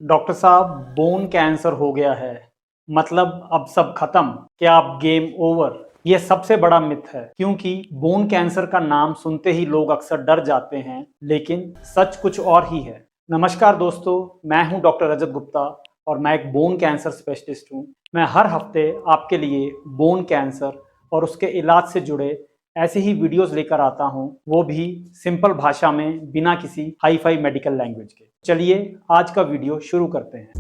Doctor साहब, bone cancer हो गया है। मतलब अब सब खत्म? क्या अब गेम ओवर? ये सबसे बड़ा मिथ है, क्योंकि बोन कैंसर का नाम सुनते ही लोग अक्सर डर जाते हैं, लेकिन सच कुछ और ही है। नमस्कार दोस्तों, मैं हूं डॉक्टर रजत गुप्ता और मैं एक बोन कैंसर स्पेशलिस्ट हूं। मैं हर हफ्ते आपके लिए बोन कैंसर और उसके इलाज से जुड़े ऐसे ही वीडियोस लेकर आता हूं, वो भी सिंपल भाषा में, बिना किसी हाई फाई मेडिकल लैंग्वेज के। चलिए आज का वीडियो शुरू करते हैं।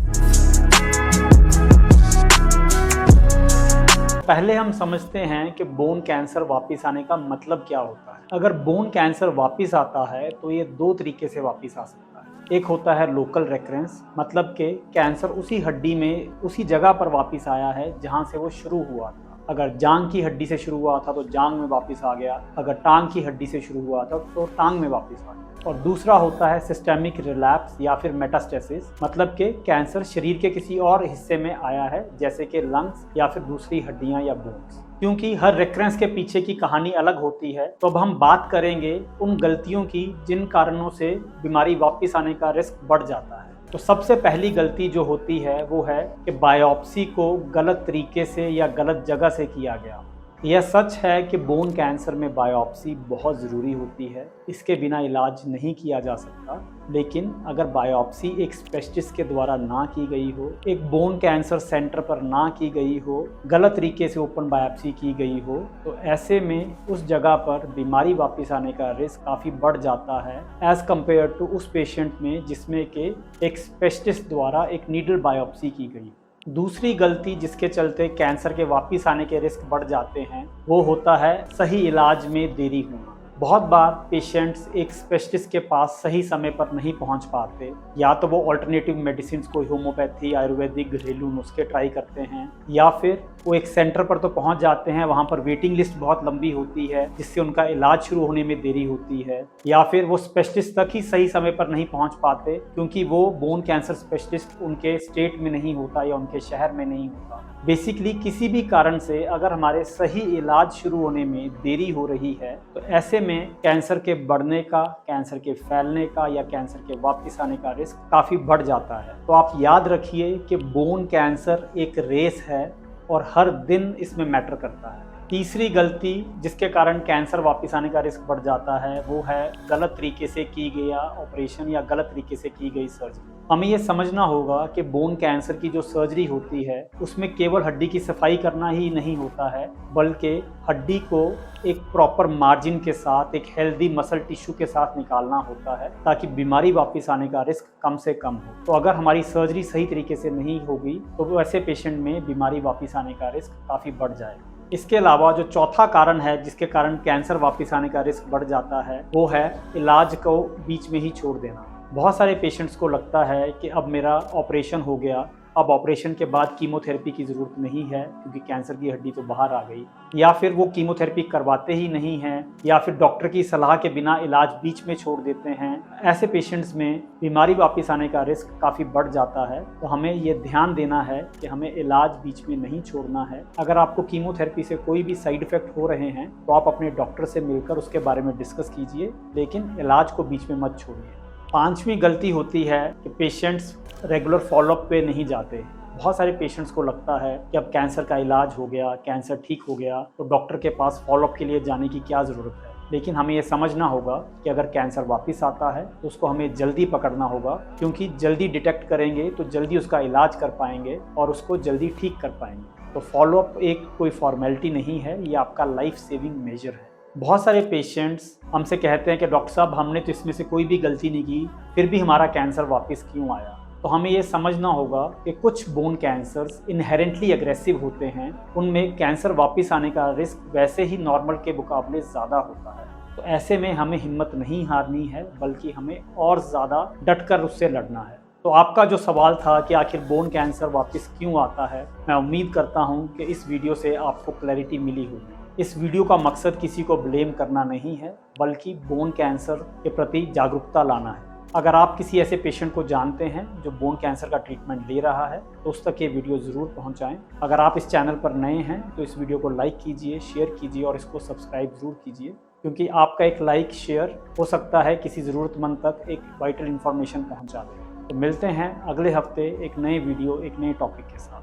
पहले हम समझते हैं कि बोन कैंसर वापस आने का मतलब क्या होता है। अगर बोन कैंसर वापस आता है तो ये दो तरीके से वापस आ सकता है। एक होता है लोकल रेकरेंस, मतलब कि कैंसर उसी हड्डी में, उसी जगह पर वापस आया है जहां से वो शुरू हुआ था। अगर जांग की हड्डी से शुरू हुआ था तो जांग में वापस आ गया, अगर टांग की हड्डी से शुरू हुआ था तो टांग में वापस आ गया। और दूसरा होता है सिस्टेमिक रिलैप्स या फिर मेटास्टेसिस, मतलब कि कैंसर शरीर के किसी और हिस्से में आया है, जैसे कि लंग्स या फिर दूसरी हड्डियां या बोन्स। क्योंकि हर रेकरेंस के पीछे की कहानी अलग होती है, तो अब हम बात करेंगे उन गलतियों की जिन कारणों से बीमारी वापस आने का रिस्क बढ़ जाता है। तो सबसे पहली गलती जो होती है वो है कि बायोप्सी को गलत तरीके से या गलत जगह से किया गया। यह सच है कि बोन कैंसर में बायोप्सी बहुत ज़रूरी होती है, इसके बिना इलाज नहीं किया जा सकता। लेकिन अगर बायोप्सी एक स्पेशलिस्ट के द्वारा ना की गई हो, एक बोन कैंसर सेंटर पर ना की गई हो, गलत तरीके से ओपन बायोप्सी की गई हो, तो ऐसे में उस जगह पर बीमारी वापस आने का रिस्क काफ़ी बढ़ जाता है एज़ कम्पेयर टू उस पेशेंट में जिसमें कि एक स्पेशलिस्ट द्वारा एक नीडल बायोप्सी की गई। दूसरी गलती जिसके चलते कैंसर के वापस आने के रिस्क बढ़ जाते हैं वो होता है सही इलाज में देरी होना। बहुत बार पेशेंट्स एक स्पेशलिस्ट के पास सही समय पर नहीं पहुंच पाते, या तो वो अल्टरनेटिव मेडिसिन कोई होम्योपैथी, आयुर्वेदिक, घरेलू नुस्खे ट्राई करते हैं, या फिर वो एक सेंटर पर तो पहुंच जाते हैं, वहां पर वेटिंग लिस्ट बहुत लंबी होती है जिससे उनका इलाज शुरू होने में देरी होती है, या फिर वो स्पेशलिस्ट तक ही सही समय पर नहीं पहुंच पाते क्योंकि वो बोन कैंसर स्पेशलिस्ट उनके स्टेट में नहीं होता या उनके शहर में नहीं होता। बेसिकली किसी भी कारण से अगर हमारे सही इलाज शुरू होने में देरी हो रही है तो ऐसे में कैंसर के बढ़ने का, कैंसर के फैलने का या कैंसर के वापस आने का रिस्क काफ़ी बढ़ जाता है। तो आप याद रखिए कि बोन कैंसर एक रेस है और हर दिन इसमें मैटर करता है। तीसरी गलती जिसके कारण कैंसर वापस आने का रिस्क बढ़ जाता है वो है गलत तरीके से की गया ऑपरेशन या गलत तरीके से की गई सर्जरी। हमें ये समझना होगा कि बोन कैंसर की जो सर्जरी होती है उसमें केवल हड्डी की सफाई करना ही नहीं होता है, बल्कि हड्डी को एक प्रॉपर मार्जिन के साथ, एक हेल्दी मसल टिश्यू के साथ निकालना होता है ताकि बीमारी वापस आने का रिस्क कम से कम हो। तो अगर हमारी सर्जरी सही तरीके से नहीं होगी तो ऐसे पेशेंट में बीमारी वापस आने का रिस्क काफ़ी बढ़ जाएगा। इसके अलावा जो चौथा कारण है जिसके कारण कैंसर वापस आने का रिस्क बढ़ जाता है वो है इलाज को बीच में ही छोड़ देना। बहुत सारे पेशेंट्स को लगता है कि अब मेरा ऑपरेशन हो गया, अब ऑपरेशन के बाद कीमोथेरेपी की ज़रूरत नहीं है क्योंकि कैंसर की हड्डी तो बाहर आ गई, या फिर वो कीमोथेरेपी करवाते ही नहीं हैं, या फिर डॉक्टर की सलाह के बिना इलाज बीच में छोड़ देते हैं। ऐसे पेशेंट्स में बीमारी वापस आने का रिस्क काफ़ी बढ़ जाता है। तो हमें ये ध्यान देना है कि हमें इलाज बीच में नहीं छोड़ना है। अगर आपको कीमोथेरेपी से कोई भी साइड इफ़ेक्ट हो रहे हैं तो आप अपने डॉक्टर से मिलकर उसके बारे में डिस्कस कीजिए, लेकिन इलाज को बीच में मत छोड़िए। पांचवी गलती होती है कि पेशेंट्स रेगुलर फॉलोअप पे नहीं जाते। बहुत सारे पेशेंट्स को लगता है कि अब कैंसर का इलाज हो गया, कैंसर ठीक हो गया, तो डॉक्टर के पास फॉलोअप के लिए जाने की क्या ज़रूरत है। लेकिन हमें ये समझना होगा कि अगर कैंसर वापस आता है तो उसको हमें जल्दी पकड़ना होगा, क्योंकि जल्दी डिटेक्ट करेंगे तो जल्दी उसका इलाज कर पाएंगे और उसको जल्दी ठीक कर पाएंगे। तो फॉलोअप एक कोई फॉर्मेलिटी नहीं है, ये आपका लाइफ सेविंग मेजर है। बहुत सारे पेशेंट्स हमसे कहते हैं कि डॉक्टर साहब, हमने तो इसमें से कोई भी गलती नहीं की, फिर भी हमारा कैंसर वापस क्यों आया। तो हमें ये समझना होगा कि कुछ बोन कैंसर्स इनहेरेंटली एग्रेसिव होते हैं, उनमें कैंसर वापस आने का रिस्क वैसे ही नॉर्मल के मुकाबले ज़्यादा होता है। तो ऐसे में हमें हिम्मत नहीं हारनी है, बल्कि हमें और ज़्यादा डटकर उससे लड़ना है। तो आपका जो सवाल था कि आखिर बोन कैंसर वापस क्यों आता है, मैं उम्मीद करता हूँ कि इस वीडियो से आपको क्लैरिटी मिली होगी। इस वीडियो का मकसद किसी को ब्लेम करना नहीं है, बल्कि बोन कैंसर के प्रति जागरूकता लाना है। अगर आप किसी ऐसे पेशेंट को जानते हैं जो बोन कैंसर का ट्रीटमेंट ले रहा है तो उस तक ये वीडियो ज़रूर पहुंचाएं। अगर आप इस चैनल पर नए हैं तो इस वीडियो को लाइक कीजिए, शेयर कीजिए और इसको सब्सक्राइब ज़रूर कीजिए, क्योंकि आपका एक लाइक शेयर हो सकता है किसी ज़रूरतमंद तक एक वाइटल इन्फॉर्मेशन पहुंचा दे। तो मिलते हैं अगले हफ्ते एक नए वीडियो एक नए टॉपिक के साथ।